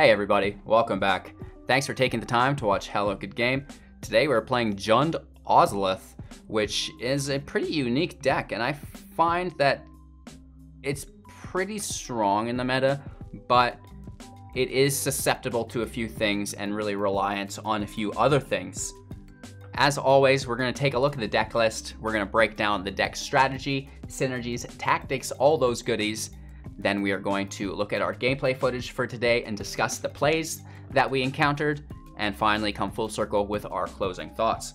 Hey everybody, welcome back. Thanks for taking the time to watch Hello Good Game. Today we're playing Jund Ozolith, which is a pretty unique deck, and I find that it's pretty strong in the meta, but it is susceptible to a few things and really reliant on a few other things. As always, we're going to take a look at the deck list. We're going to break down the deck strategy, synergies, tactics, all those goodies. Then we are going to look at our gameplay footage for today and discuss the plays that we encountered, and finally come full circle with our closing thoughts.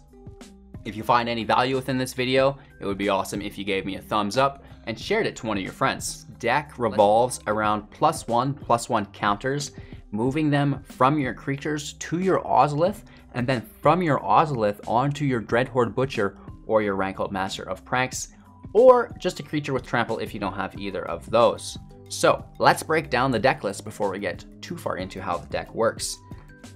If you find any value within this video, it would be awesome if you gave me a thumbs up and shared it to one of your friends. Deck revolves around +1/+1 counters, moving them from your creatures to your Ozolith, and then from your Ozolith onto your Dreadhorde Butcher or your Rankle Master of Pranks, or just a creature with Trample if you don't have either of those. So let's break down the deck list before we get too far into how the deck works.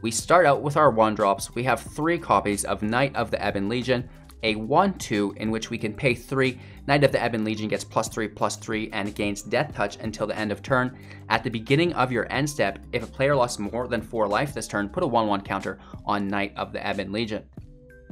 We start out with our 1-drops. We have 3 copies of Knight of the Ebon Legion, a 1/2 in which we can pay 3. Knight of the Ebon Legion gets +3/+3 and gains Death Touch until the end of turn. At the beginning of your end step, if a player lost more than 4 life this turn, put a 1/1 counter on Knight of the Ebon Legion.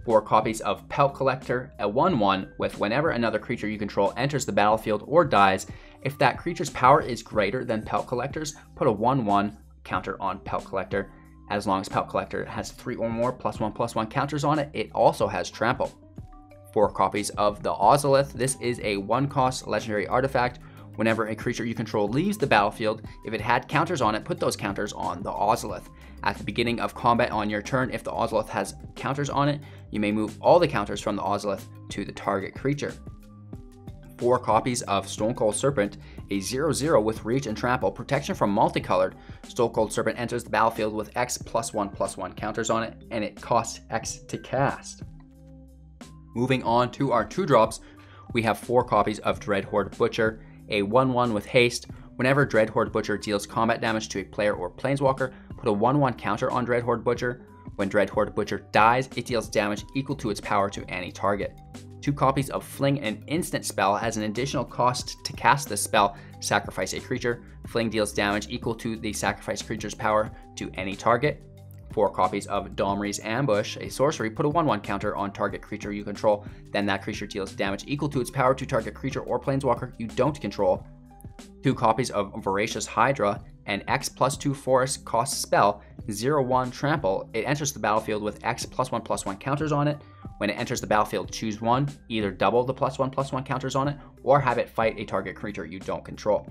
4 copies of Pelt Collector, a 1/1 with whenever another creature you control enters the battlefield or dies, if that creature's power is greater than Pelt Collector's, put a 1/1 counter on Pelt Collector. As long as Pelt Collector has 3 or more +1/+1 counters on it, it also has Trample. 4 copies of the Ozolith. This is a 1-cost legendary artifact. Whenever a creature you control leaves the battlefield, if it had counters on it, put those counters on the Ozolith. At the beginning of combat on your turn, if the Ozolith has counters on it, you may move all the counters from the Ozolith to the target creature. 4 copies of Stonecoil Serpent, a 0/0 with reach and trample, protection from multicolored. Stonecoil Serpent enters the battlefield with X +1/+1 counters on it, and it costs X to cast. Moving on to our 2-drops, we have 4 copies of Dreadhorde Butcher, a 1/1 with haste. Whenever Dreadhorde Butcher deals combat damage to a player or planeswalker, put a 1/1 counter on Dreadhorde Butcher. When Dreadhorde Butcher dies, it deals damage equal to its power to any target. 2 copies of Fling, an instant spell, has an additional cost to cast this spell. Sacrifice a creature. Fling deals damage equal to the sacrificed creature's power to any target. 4 copies of Domri's Ambush, a sorcery, put a 1/1 counter on target creature you control. Then that creature deals damage equal to its power to target creature or planeswalker you don't control. 2 copies of Voracious Hydra, an X +2 forest cost spell, 0/1 Trample. It enters the battlefield with X +1/+1 counters on it. When it enters the battlefield, choose one, either double the +1/+1 counters on it, or have it fight a target creature you don't control.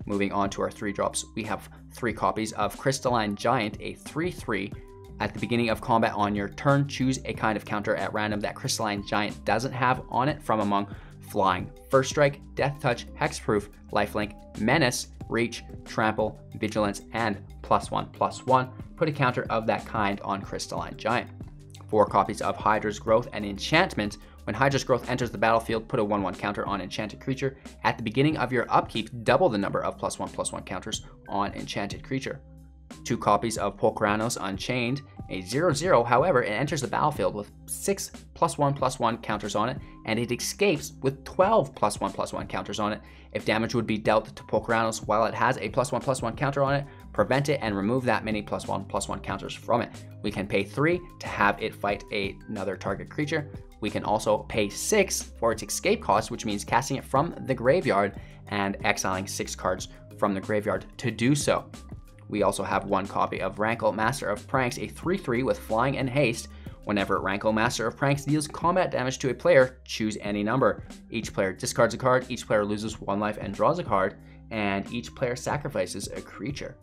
Moving on to our 3-drops, we have 3 copies of Crystalline Giant, a 3/3. At the beginning of combat on your turn, choose a kind of counter at random that Crystalline Giant doesn't have on it from among Flying, First Strike, Death Touch, Hexproof, Lifelink, Menace, Reach, Trample, Vigilance, and +1/+1. Put a counter of that kind on Crystalline Giant. 4 copies of Hydra's Growth, an enchantment. When Hydra's Growth enters the battlefield, put a 1/1 counter on enchanted creature. At the beginning of your upkeep, double the number of +1/+1 counters on enchanted creature. 2 copies of Polukranos Unchained, a 0/0, however, it enters the battlefield with 6 +1/+1 counters on it, and it escapes with 12 +1/+1 counters on it. If damage would be dealt to Polukranos while it has a +1/+1 counter on it, prevent it and remove that many +1/+1 counters from it. We can pay 3 to have it fight another target creature. We can also pay 6 for its escape cost, which means casting it from the graveyard and exiling 6 cards from the graveyard to do so. We also have 1 copy of Rankle Master of Pranks, a 3/3 with flying and haste. Whenever Rankle Master of Pranks deals combat damage to a player, choose any number. Each player discards a card, each player loses 1 life and draws a card, and each player sacrifices a creature.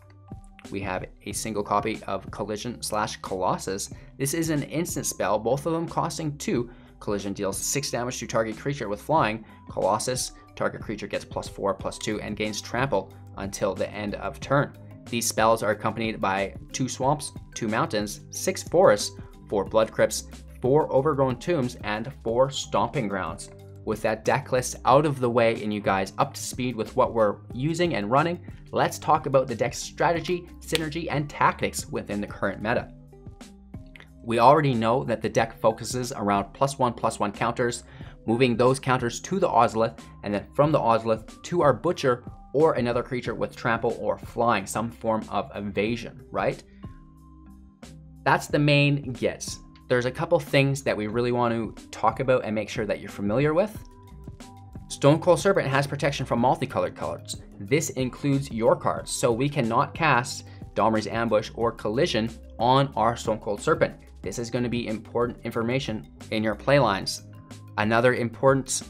We have a single copy of Collision/Colossus. This is an instant spell, both of them costing 2. Collision deals 6 damage to target creature with flying. Colossus, target creature gets +4/+2 and gains Trample until the end of turn. These spells are accompanied by 2 swamps, 2 mountains, 6 forests, 4 blood crypts, 4 overgrown tombs, and 4 stomping grounds. With that deck list out of the way and you guys up to speed with what we're using and running, let's talk about the deck's strategy, synergy, and tactics within the current meta. We already know that the deck focuses around +1/+1 counters. moving those counters to the Ozolith, and then from the Ozolith to our Butcher or another creature with Trample or Flying, some form of evasion, right? That's the main gets. There's a couple things that we really want to talk about and make sure that you're familiar with. Stonecoil Serpent has protection from multicolored cards. This includes your cards, so we cannot cast Domri's Ambush or Collision on our Stonecoil Serpent. This is going to be important information in your playlines. Another important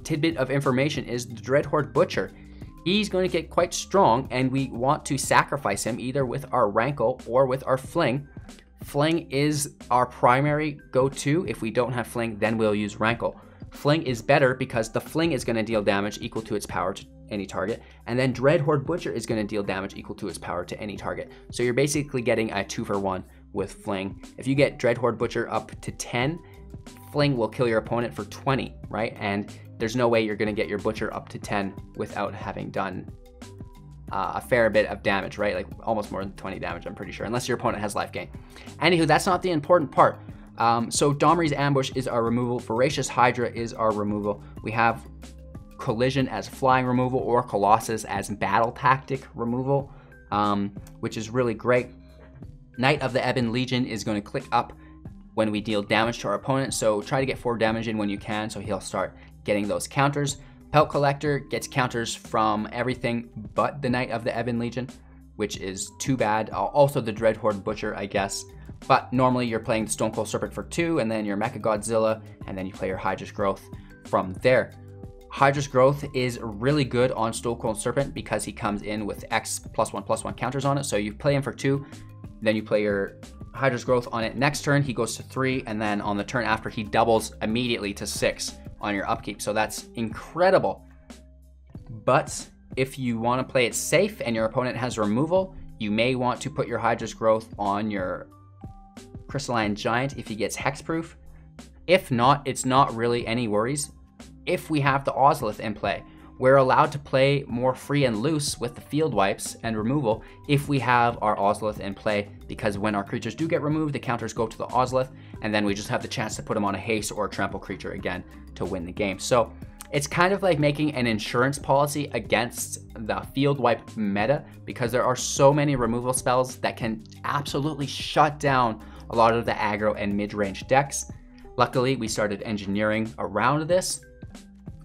tidbit of information is the Dreadhorde Butcher. He's going to get quite strong, and we want to sacrifice him either with our Rankle or with our Fling. Fling is our primary go-to. If we don't have Fling, then we'll use Rankle. Fling is better because the Fling is going to deal damage equal to its power to any target, and then Dreadhorde Butcher is going to deal damage equal to its power to any target. So you're basically getting a 2-for-1 with Fling. If you get Dreadhorde Butcher up to 10, Fling will kill your opponent for 20, right? And there's no way you're going to get your Butcher up to 10 without having done a fair bit of damage, right? Like almost more than 20 damage, I'm pretty sure, unless your opponent has life gain. Anywho, that's not the important part. So Domri's Ambush is our removal. Voracious Hydra is our removal. We have Collision as flying removal or Colossus as battle tactic removal, which is really great. Knight of the Ebon Legion is going to click up when we deal damage to our opponent, so try to get 4 damage in when you can, so he'll start getting those counters. Pelt Collector gets counters from everything but the Knight of the Ebon Legion, which is too bad. Also the Dreadhorde Butcher, I guess. But normally you're playing the Stonecoil Serpent for 2, and then your Mecha Godzilla, and then you play your Hydra's Growth from there. Hydra's Growth is really good on Stonecoil Serpent because he comes in with X +1/+1 counters on it. So you play him for 2, then you play your Hydra's Growth on it. Next turn, he goes to 3, and then on the turn after, he doubles immediately to 6 on your upkeep. So that's incredible. But if you want to play it safe and your opponent has removal, you may want to put your Hydra's Growth on your Crystalline Giant if he gets hexproof. If not, it's not really any worries. If we have the Ozolith in play, we're allowed to play more free and loose with the field wipes and removal if we have our Ozolith in play, because when our creatures do get removed, the counters go to the Ozolith, and then we just have the chance to put them on a haste or a trample creature again to win the game. So it's kind of like making an insurance policy against the field wipe meta, because there are so many removal spells that can absolutely shut down a lot of the aggro and mid-range decks. Luckily, we started engineering around this,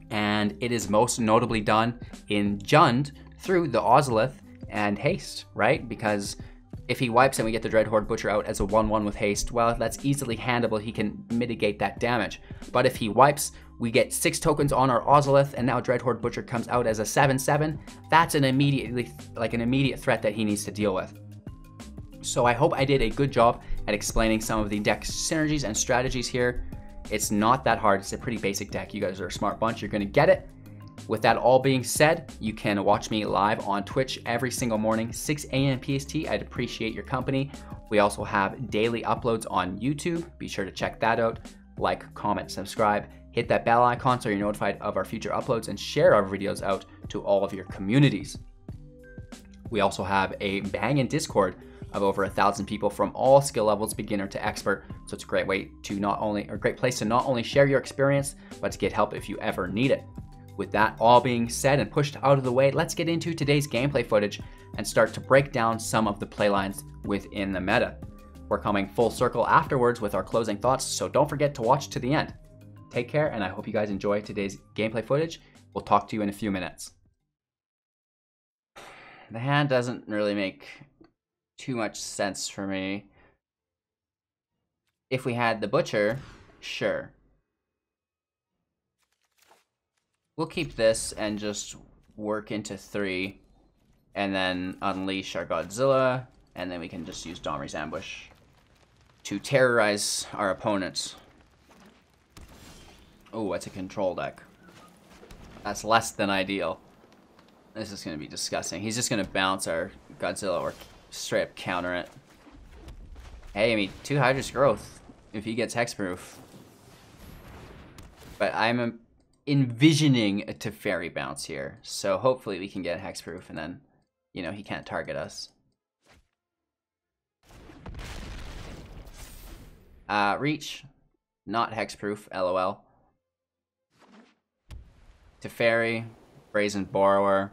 and it is most notably done in Jund through the Ozolith and haste, right? Because if he wipes and we get the Dreadhorde Butcher out as a 1/1 with haste, well, that's easily handleable. He can mitigate that damage. But if he wipes, we get 6 tokens on our Ozolith, and now Dreadhorde Butcher comes out as a 7/7. That's an immediate threat that he needs to deal with. So I hope I did a good job at explaining some of the deck synergies and strategies here. It's not that hard. It's a pretty basic deck. You guys are a smart bunch. You're going to get it. With that all being said, you can watch me live on Twitch every single morning, 6 a.m. PST. I'd appreciate your company. We also have daily uploads on YouTube. Be sure to check that out. Like, comment, subscribe. Hit that bell icon so you're notified of our future uploads, and share our videos out to all of your communities. We also have a banging Discord of over 1,000 people from all skill levels, beginner to expert. So it's a great way to great place to not only share your experience, but to get help if you ever need it. With that all being said and pushed out of the way, let's get into today's gameplay footage and start to break down some of the playlines within the meta. We're coming full circle afterwards with our closing thoughts, so don't forget to watch to the end. Take care, and I hope you guys enjoy today's gameplay footage. We'll talk to you in a few minutes. The hand doesn't really make too much sense for me. If we had the Butcher, sure. We'll keep this and just work into 3, and then unleash our Godzilla, and then we can just use Domri's Ambush to terrorize our opponents. Oh, that's a control deck. That's less than ideal. This is going to be disgusting. He's just going to bounce our Godzilla or straight up counter it. Hey, I mean, 2 Hydra's Growth if he gets hexproof. But I'm envisioning a Teferi bounce here, so hopefully we can get hexproof, and then, you know, he can't target us. Reach, not hexproof, lol. Teferi, Brazen Borrower.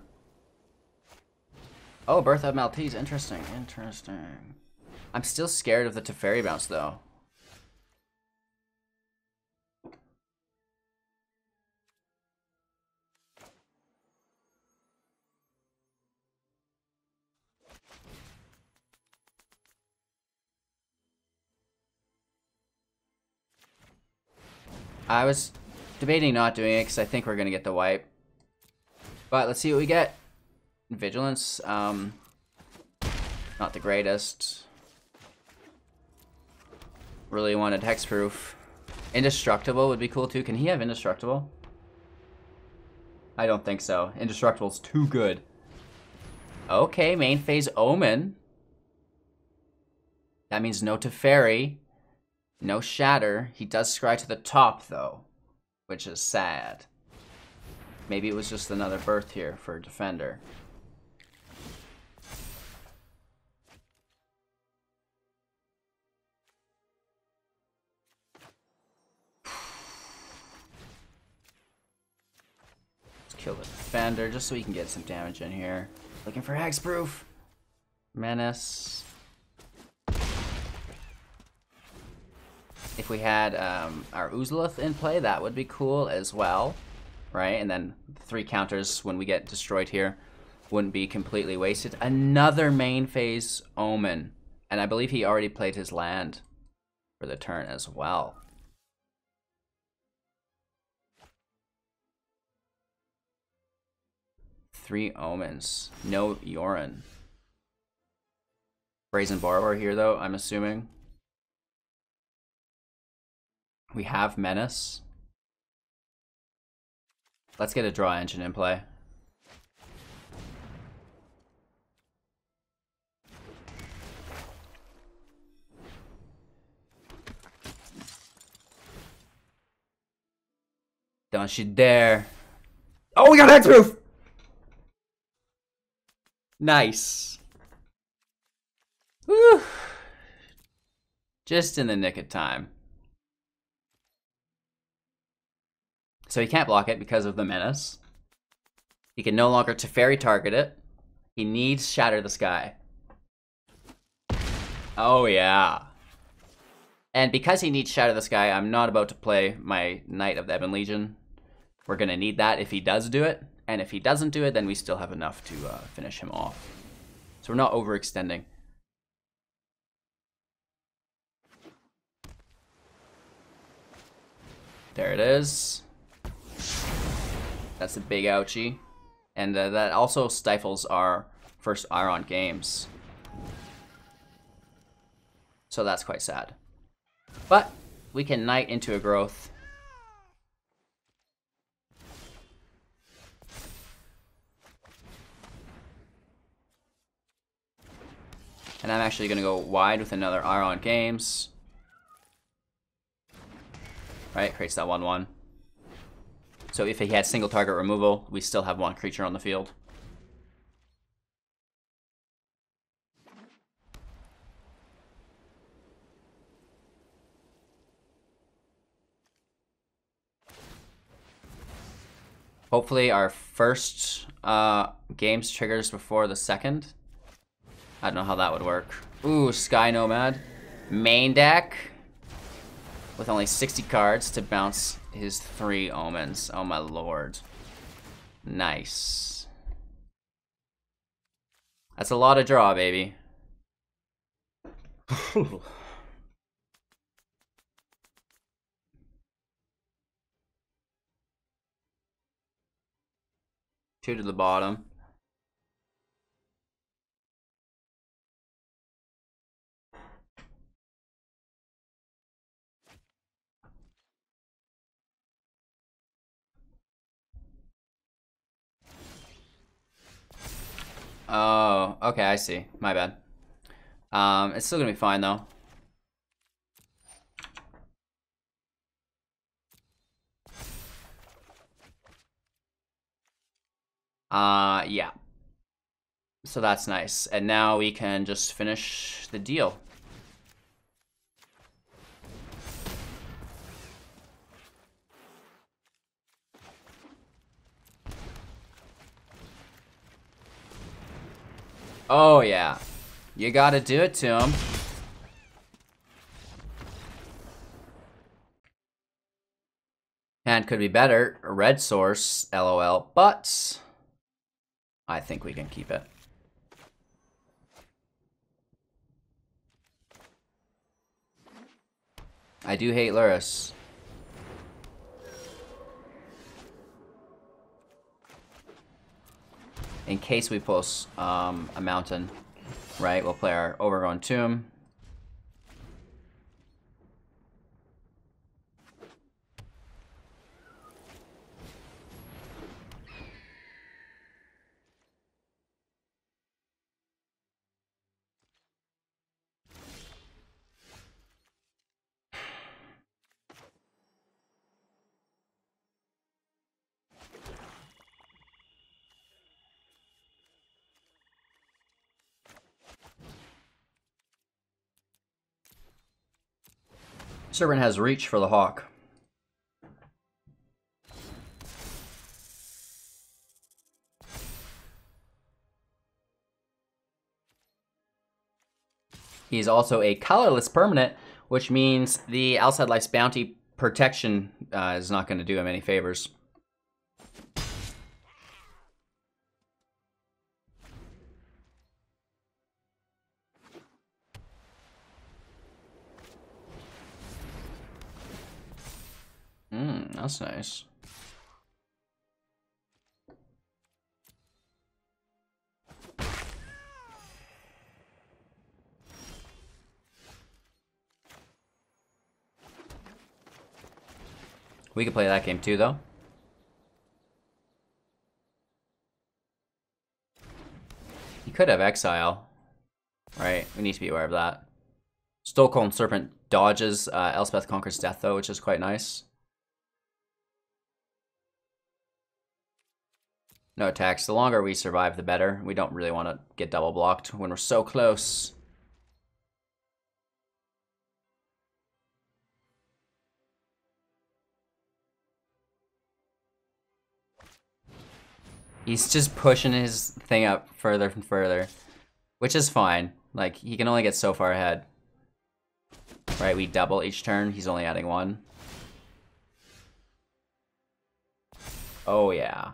Oh, Birth of Maltese. Interesting. Interesting. I'm still scared of the Teferi bounce, though. I was debating not doing it because I think we're going to get the wipe. But let's see what we get. Vigilance. Not the greatest. Really wanted Hexproof. Indestructible would be cool too. Can he have Indestructible? I don't think so. Indestructible's too good. Okay, main phase Omen. That means no Teferi. No Shatter. He does scry to the top, though, which is sad. Maybe it was just another birth here for Defender. Let's kill the Defender just so we can get some damage in here. Looking for Hexproof. Menace. If we had our Ozolith in play, that would be cool as well, right? And then 3 counters when we get destroyed here wouldn't be completely wasted. Another main phase Omen. And I believe he already played his land for the turn as well. Three Omens. No Yorin. Brazen Borrower here, though, I'm assuming. We have Menace. Let's get a draw engine in play. Don't you dare. Oh, we got Hexproof! Nice. Woo! Just in the nick of time. So he can't block it because of the Menace. He can no longer Teferi target it. He needs Shatter the Sky. Oh yeah. And because he needs Shatter the Sky, I'm not about to play my Knight of the Ebon Legion. We're gonna need that if he does do it. And if he doesn't do it, then we still have enough to finish him off. So we're not overextending. There it is. That's a big ouchie. And that also stifles our first Iron games. So that's quite sad. But we can Knight into a growth. And I'm actually going to go wide with another Iron Games. Right, creates that 1/1. So if he had single target removal, we still have 1 creature on the field. Hopefully our first games triggers before the second. I don't know how that would work. Ooh, Sky Nomad. Main deck. With only 60 cards to bounce his 3 Omens. Oh my lord. Nice. That's a lot of draw, baby. Two to the bottom. Oh, okay, I see. My bad. It's still gonna be fine though. Yeah. So that's nice. And now we can just finish the deal. Oh, yeah. You gotta do it to him. Hand could be better. Red source, LOL. But I think we can keep it. I do hate Luris. In case we pull a mountain, right? We'll play our Overgrown Tomb. Serpent has reach for the Hawk. He's also a colorless permanent, which means the Outside Life's Bounty protection is not going to do him any favors. That's nice. We could play that game too, though. He could have Exile, right? We need to be aware of that. Stonecoil and Serpent dodges Elspeth Conquers Death, though, which is quite nice. No attacks. The longer we survive, the better. We don't really want to get double blocked when we're so close. He's just pushing his thing up further and further, which is fine. Like, he can only get so far ahead. Right, we double each turn. He's only adding one. Oh, yeah.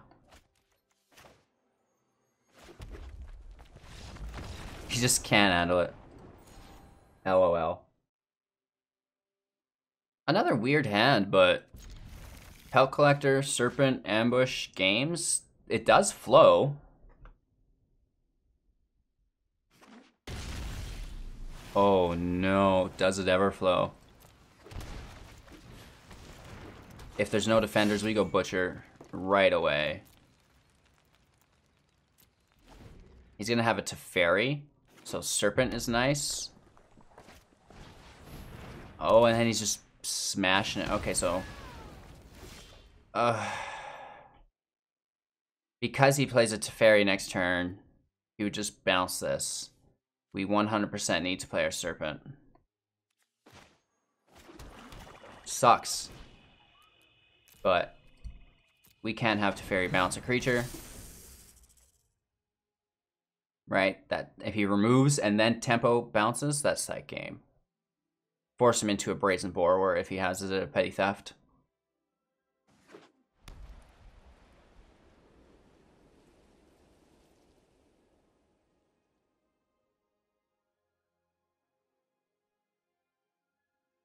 He just can't handle it. LOL. Another weird hand, but Pelt Collector, Serpent, Ambush, Games, it does flow. Oh no, does it ever flow? If there's no defenders, we go Butcher right away. He's gonna have a Teferi, so Serpent is nice. Oh, and then he's just smashing it. Okay, so... because he plays a Teferi next turn, he would just bounce this. We 100% need to play our Serpent. Sucks. But we can't have Teferi bounce a creature. Right? That if he removes and then tempo bounces, that's that game. Force him into a Brazen Borrower if he has it a Petty Theft.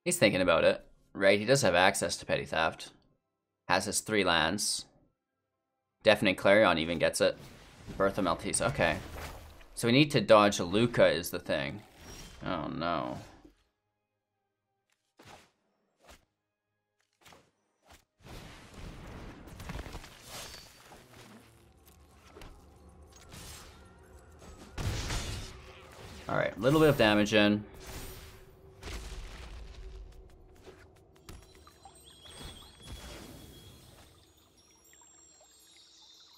He's thinking about it, right? He does have access to Petty Theft. Has his 3 lands. Deafening Clarion even gets it. Bertha Maltese, okay. So we need to dodge Luca is the thing. Oh no. Alright, a little bit of damage in.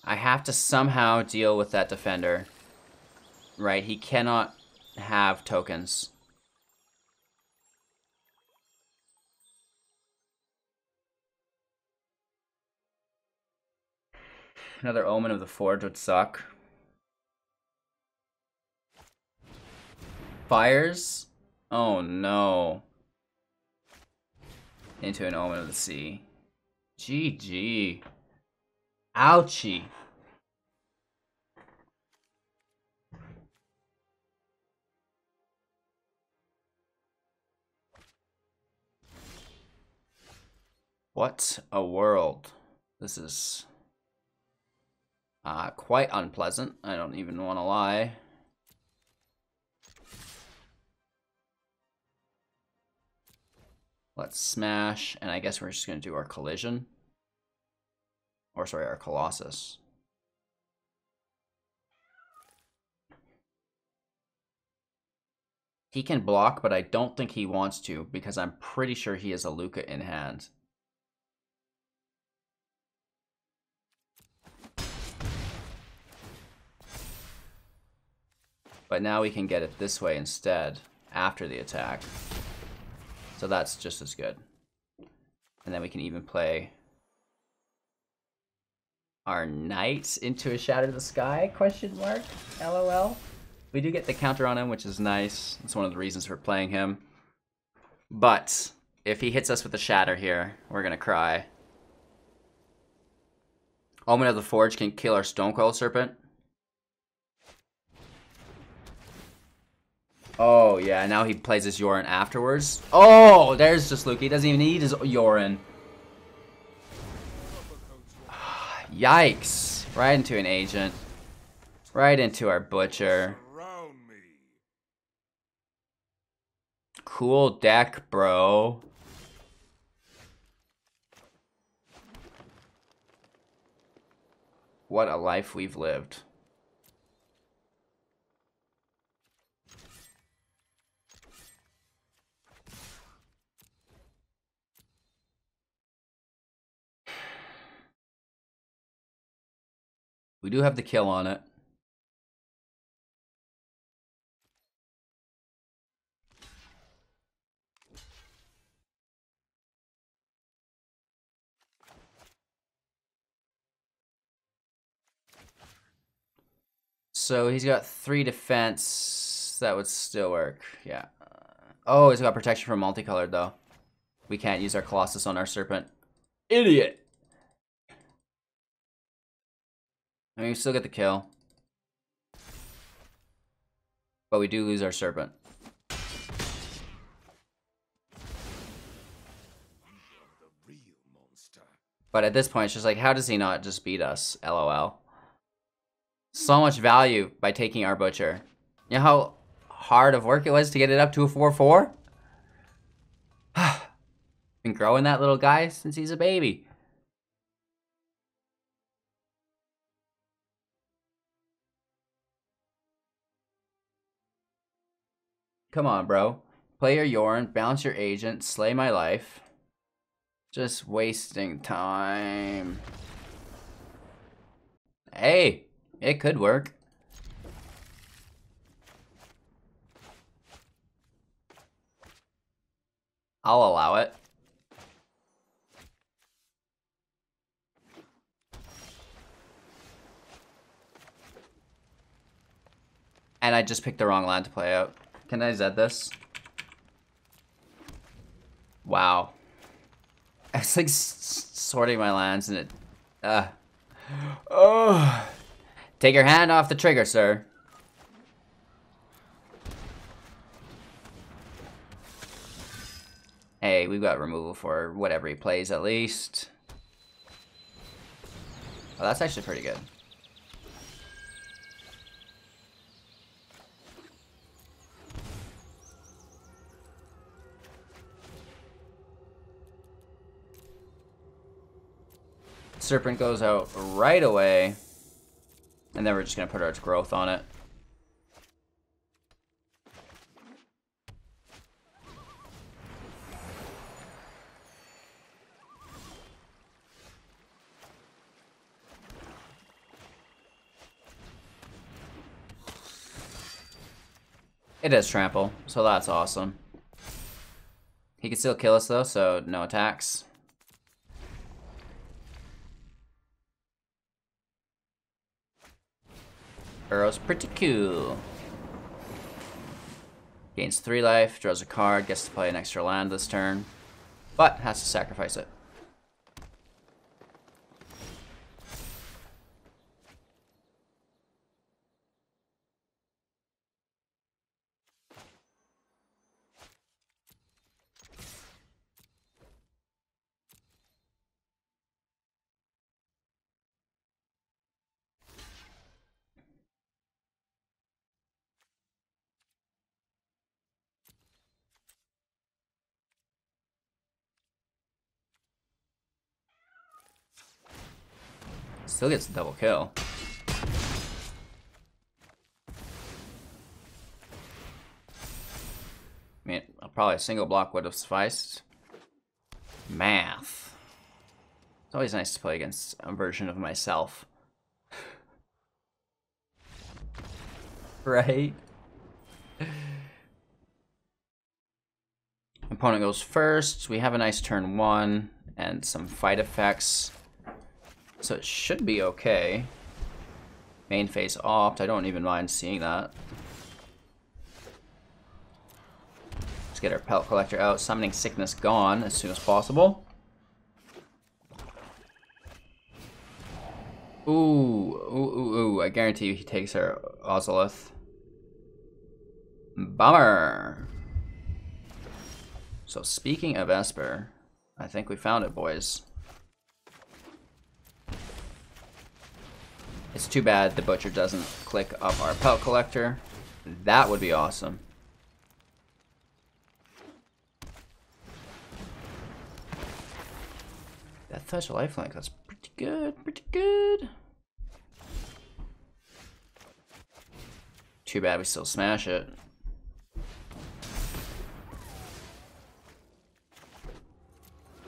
I have to somehow deal with that defender. Right, he cannot have tokens. Another Omen of the Forge would suck. Fires? Oh no. Into an Omen of the Sea. GG. Ouchie. What a world. This is quite unpleasant. I don't even want to lie. Let's smash, and I guess we're just going to do our collision. Or sorry, our Colossus. He can block, but I don't think he wants to because I'm pretty sure he has a Luca in hand. But now we can get it this way instead, after the attack. So that's just as good. And then we can even play our Knight into a Shatter the Sky, question mark, LOL. We do get the counter on him, which is nice. It's one of the reasons for playing him. But if he hits us with a Shatter here, we're gonna cry. Omen of the Forge can kill our Stonecoil Serpent. Oh, yeah, now he plays his Yorin afterwards. Oh, there's just Luke. He doesn't even need his Yorin. Yikes. Right into an agent. Right into our Butcher. Cool deck, bro. What a life we've lived. We do have the kill on it. So he's got 3 defense. That would still work. Yeah. Oh, he's got protection from multicolored, though. We can't use our Colossus on our Serpent. Idiot! I mean, we still get the kill. But we do lose our Serpent. But at this point, it's just like, how does he not just beat us? LOL. So much value by taking our Butcher. You know how hard of work it was to get it up to a 4/4? Been growing that little guy since he's a baby. Come on, bro. Play your Yorin, bounce your agent, slay my life. Just wasting time. Hey, it could work. I'll allow it. And I just picked the wrong land to play out. Can I Zed this? Wow. It's like sorting my lands and it... Oh. Take your hand off the trigger, sir. Hey, we've got removal for whatever he plays at least. Oh, that's actually pretty good. Serpent goes out right away. And then we're just going to put our growth on it. It does trample, so that's awesome. He can still kill us though, so no attacks. Burrow's pretty cool. Gains 3 life, draws a card, gets to play an extra land this turn, but has to sacrifice it. Still gets a double kill. I mean, probably a single block would have sufficed. Math. It's always nice to play against a version of myself. Right? Opponent goes first. We have a nice turn 1 and some fight effects. So it should be okay. Main phase opt. I don't even mind seeing that. Let's get our Pelt Collector out. Summoning Sickness gone as soon as possible. Ooh. I guarantee you he takes our Ozolith. Bummer. So speaking of Esper, I think we found it, boys. It's too bad the Butcher doesn't click up our Pelt Collector. That would be awesome. Death Touch Lifelink, that's pretty good, Too bad we still smash it.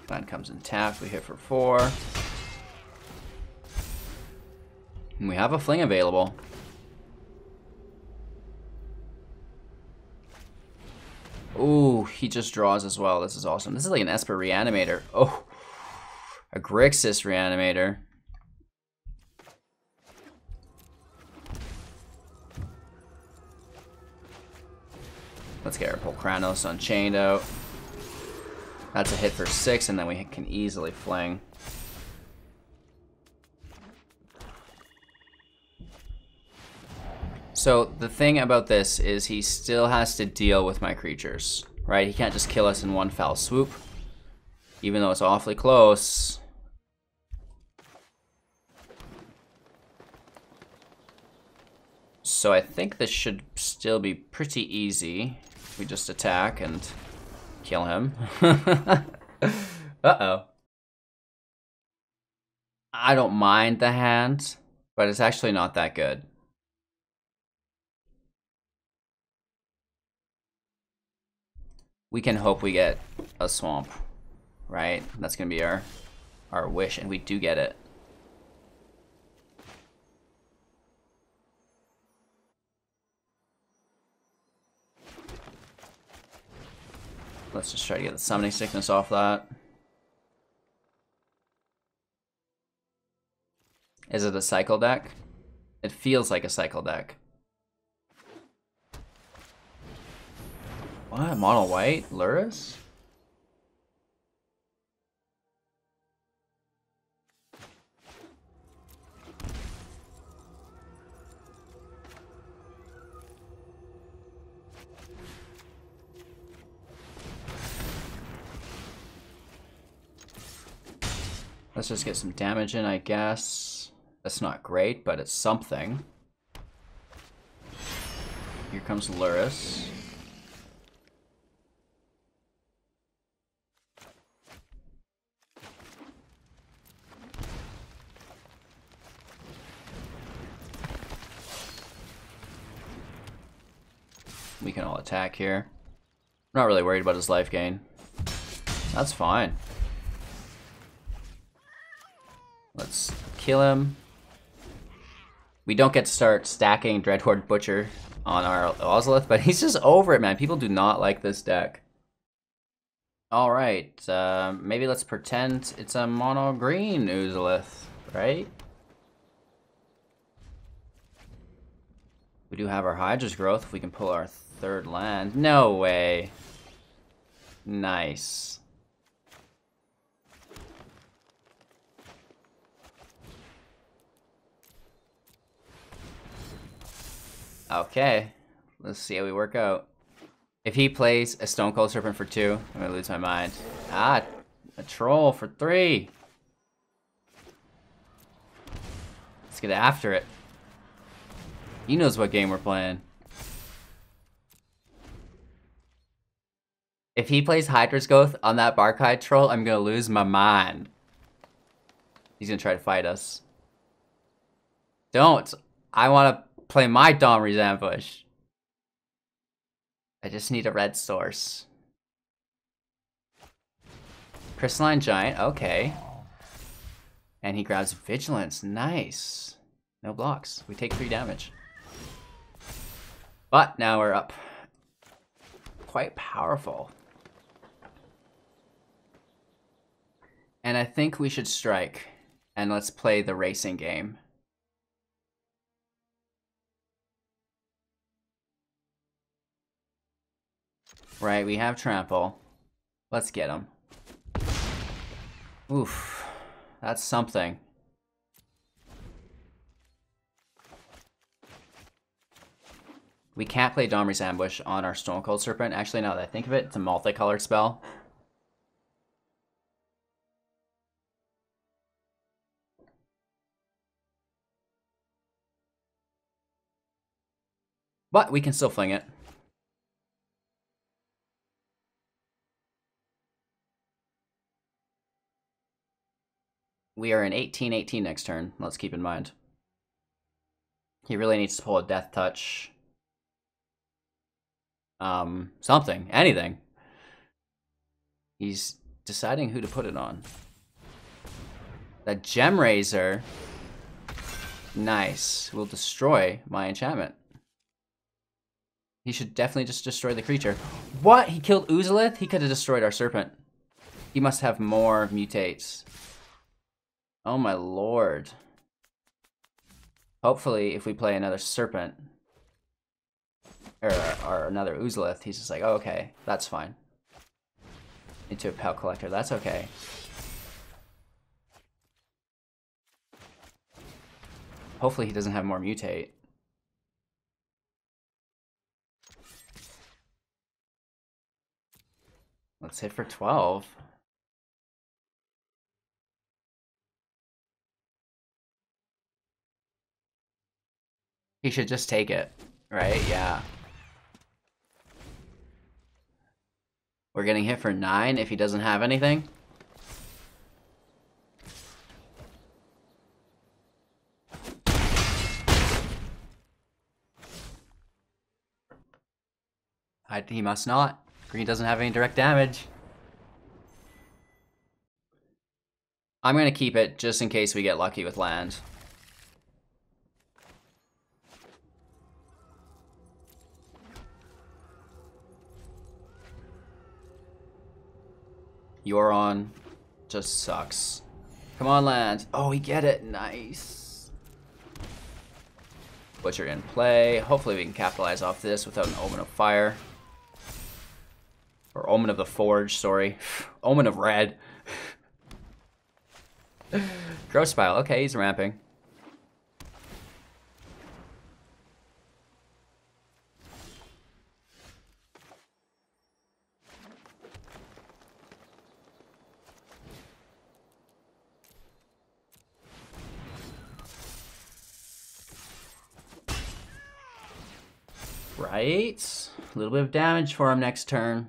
Land comes in tapped, we hit for 4. And we have a fling available. Ooh, he just draws as well. This is awesome. This is like an Esper Reanimator. Oh, a Grixis Reanimator. Let's get our Polukranos Unchained out. That's a hit for 6, and then we can easily fling. So the thing about this is he still has to deal with my creatures, right? He can't just kill us in one foul swoop, even though it's awfully close. So I think this should still be pretty easy. We just attack and kill him. Uh-oh. I don't mind the hand, but it's actually not that good. We can hope we get a swamp, right? That's gonna be our wish, and we do get it. Let's just try to get the Summoning Sickness off that. Is it a cycle deck? It feels like a cycle deck. What? Mono white? Luris? Let's just get some damage in, I guess. That's not great, but it's something. Here comes Luris. We can all attack here. I'm not really worried about his life gain. That's fine. Let's kill him. We don't get to start stacking Dreadhorde Butcher on our Ozolith, but he's just over it, man. People do not like this deck. Alright, maybe let's pretend it's a mono green Ozolith, right? We do have our Hydra's growth if we can pull our third land. No way. Nice. Okay. Let's see how we work out. If he plays a Stonecoil Serpent for 2, I'm gonna lose my mind. Ah, a troll for 3. Let's get after it. He knows what game we're playing. If he plays Hydra's Growth on that Barkhide troll, I'm gonna lose my mind. He's gonna try to fight us. Don't. I wanna play my Domri's ambush. I just need a red source. Crystalline Giant, okay. And he grabs Vigilance, nice. No blocks, we take 3 damage. But now we're up. Quite powerful. And I think we should strike. And let's play the racing game. Right, we have Trample. Let's get him. Oof. That's something. We can't play Domri's Ambush on our Stonecoil Serpent. Actually, now that I think of it, it's a multicolored spell. But we can still fling it. We are in 18-18 next turn. Let's keep in mind. He really needs to pull a Death Touch. Something. Anything. He's deciding who to put it on. The Gem Razor. Nice. Will destroy my enchantment. He should definitely just destroy the creature. What? He killed Ozolith? He could have destroyed our Serpent. He must have more mutates. Oh my lord. Hopefully, if we play another Serpent, or another Ozolith, he's just like, oh, okay, that's fine. Into a Pelt Collector, that's okay. Hopefully he doesn't have more mutate. Let's hit for 12. He should just take it, right? Yeah. We're getting hit for 9 if he doesn't have anything. He must not. Green doesn't have any direct damage. I'm gonna keep it just in case we get lucky with land. Euron just sucks. Come on, land. Oh, we get it. Nice. Butcher in play. Hopefully we can capitalize off this without an Omen of Fire. Or Omen of the Forge, sorry. Omen of Red. Gross Spile. Okay, he's ramping. Right? A little bit of damage for him next turn.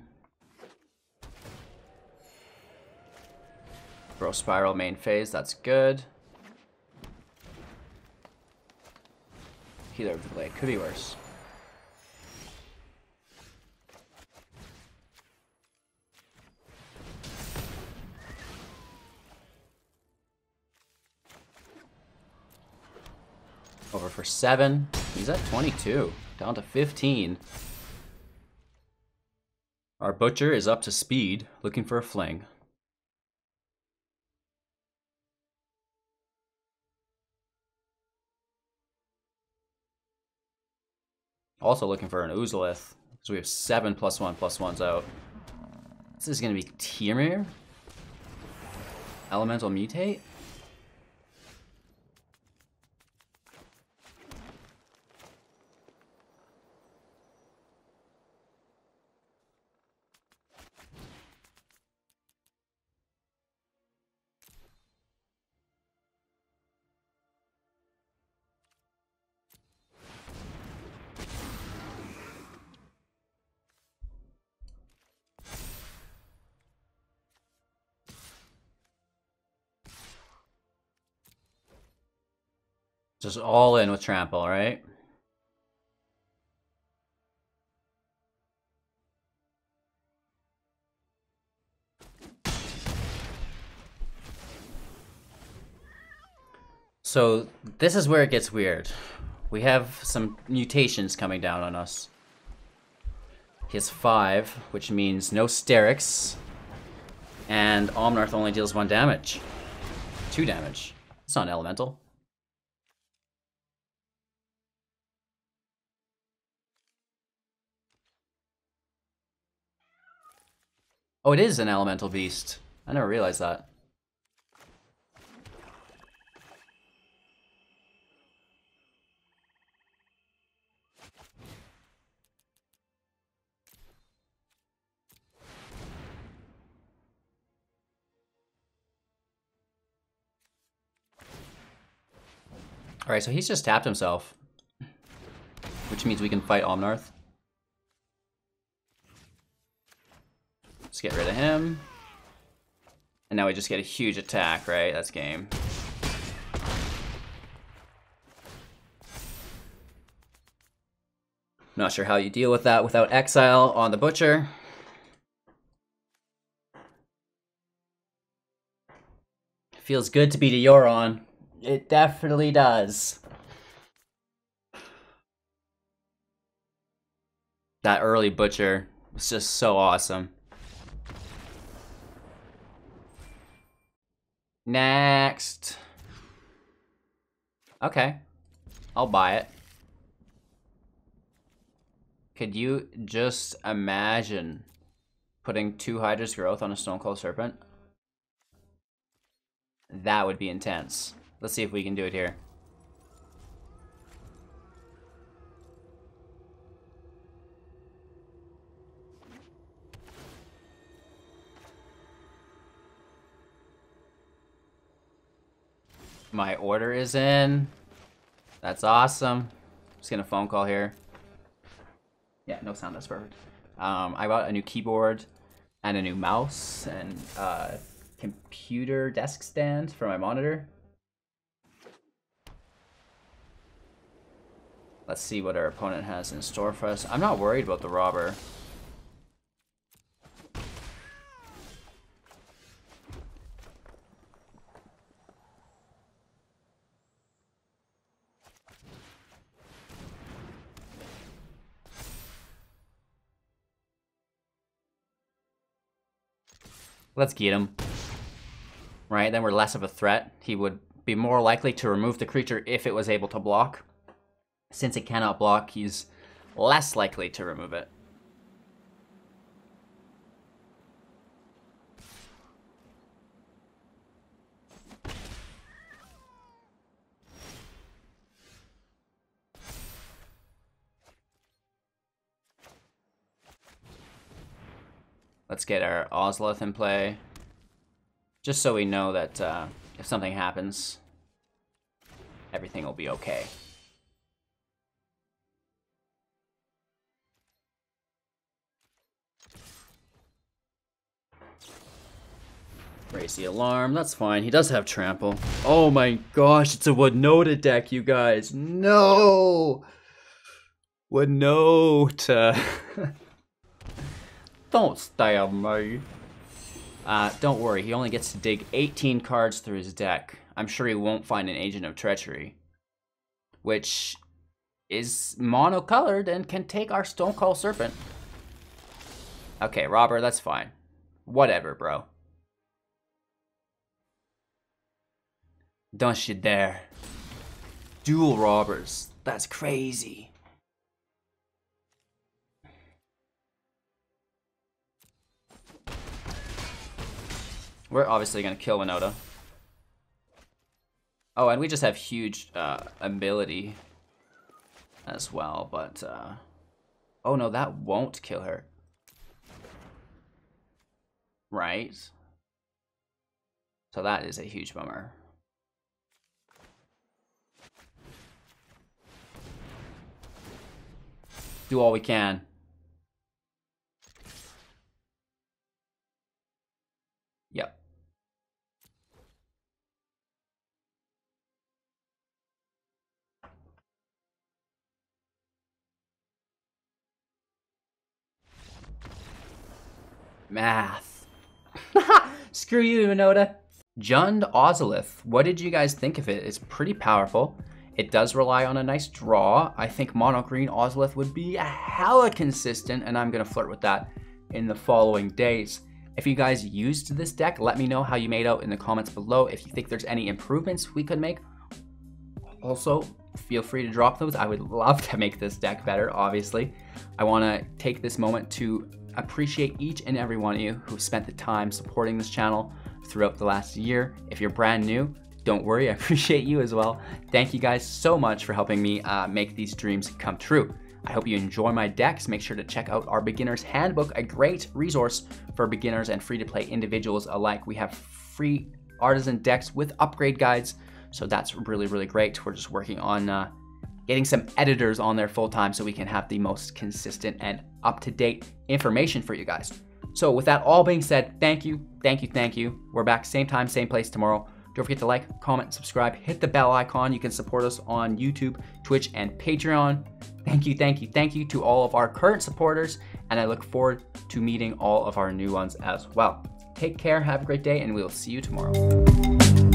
Growth Spiral main phase, that's good. Healer of the Blade, could be worse. Over for 7. He's at 22. Down to 15. Our Butcher is up to speed, looking for a fling. Also looking for an Ozolith, because we have 7 +1/+1s out. This is going to be Temur? Elemental Mutate? Just all in with Trample, right? So this is where it gets weird. We have some mutations coming down on us. He has 5, which means no Sterix. And Omnarth only deals 1 damage. 2 damage. It's not an elemental. Oh, it is an elemental beast. I never realized that. Alright, so he's just tapped himself. Which means we can fight Omnarth. Let's get rid of him. And now we just get a huge attack, right? That's game. Not sure how you deal with that without exile on the Butcher. Feels good to beat a Euron. It definitely does. That early Butcher was just so awesome. Next. Okay. I'll buy it. Could you just imagine putting 2 Hydra's Growth on a Stonecoil Serpent? That would be intense. Let's see if we can do it here. My order is in. That's awesome. Just gonna phone call here. Yeah, no sound, that's perfect. I bought a new keyboard and a new mouse and computer desk stand for my monitor. Let's see what our opponent has in store for us. I'm not worried about the robber. Let's get him. Right, then we're less of a threat. He would be more likely to remove the creature if it was able to block. Since it cannot block, he's less likely to remove it. Let's get our Ozolith in play. Just so we know that if something happens, everything will be okay. Raise the alarm, that's fine. He does have Trample. Oh my gosh, it's a Winota deck, you guys. No! Winota. Don't stab me. Don't worry, he only gets to dig 18 cards through his deck. I'm sure he won't find an Agent of Treachery, which is monocolored and can take our Stonecoil Serpent. Okay, Robber, that's fine. Whatever, bro. Don't you dare. Dual Robbers. That's crazy. We're obviously going to kill Winota. Oh, and we just have huge ability as well, but... oh no, that won't kill her. Right? So that is a huge bummer. Do all we can. Yep. Math. Screw you, Winota. Jund Ozolith. What did you guys think of it? It's pretty powerful. It does rely on a nice draw. I think mono green Ozolith would be hella consistent, and I'm gonna flirt with that in the following days. If you guys used this deck, let me know how you made out in the comments below. If you think there's any improvements we could make, also feel free to drop those. I would love to make this deck better, obviously. I wanna take this moment to appreciate each and every one of you who spent the time supporting this channel throughout the last year. If you're brand new, don't worry, I appreciate you as well. Thank you guys so much for helping me make these dreams come true. I hope you enjoy my decks. Make sure to check out our Beginner's Handbook, a great resource for beginners and free-to-play individuals alike. We have free artisan decks with upgrade guides, so that's really, really great. We're just working on getting some editors on there full-time so we can have the most consistent and up-to-date information for you guys. So with that all being said, thank you, thank you, thank you. We're back same time, same place tomorrow. Don't forget to like, comment, subscribe, hit the bell icon. You can support us on YouTube, Twitch, and Patreon. Thank you, thank you, thank you to all of our current supporters, and I look forward to meeting all of our new ones as well. Take care, have a great day, and we'll see you tomorrow.